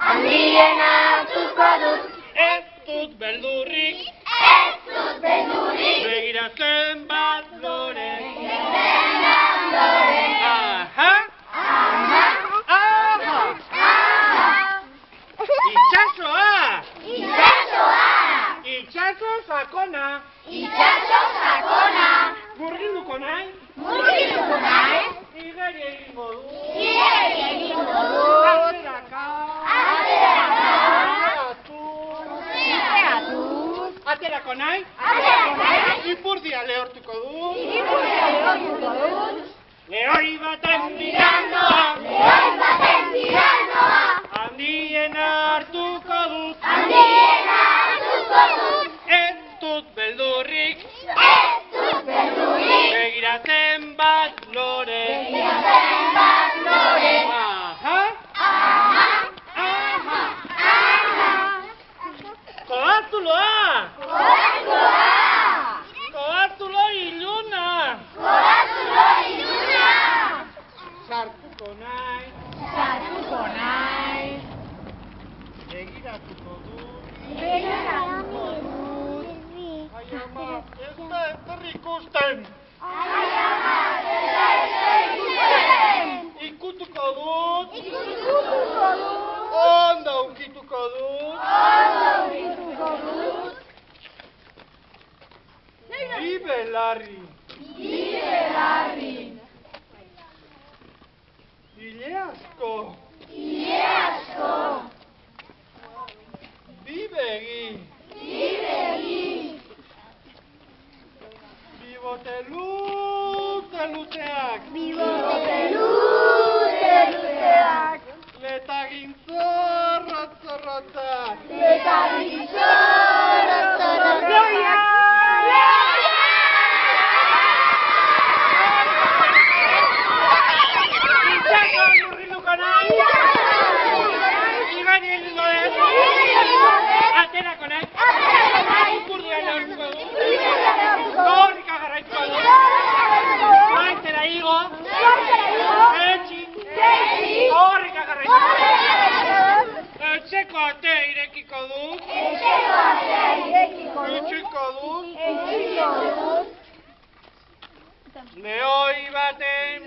handiena hartuko dut. Ez dut beldurrik, begira zenbat lore. Aha! Itxasoa! Itxaso sakona! Murgilduko nahi? Igeri egingo du. Aterako nahi? Ipurdia lehortuko du. Lehoi baten biranoa. Handiena hartuko dut. Ez dut beldurrik. Begira zenbat lore. Koatzulo iluna! Sartuko nahi. Begiratuko dut. Ai ama, ez da ezer ikusten. Ikutuko dut. Ondo ukituko dut. Bibe larri. Ile asko. Bibegi. Bibote luzeak. Letagin zorrotzak. Aterako nahi? Ipurdia lehortuko du. Gorrika garraituko du. Maitera igo. Etxi. Gorrika garraituko du. Etxeko ate irekiko du. Itxiko du. Lehoi baten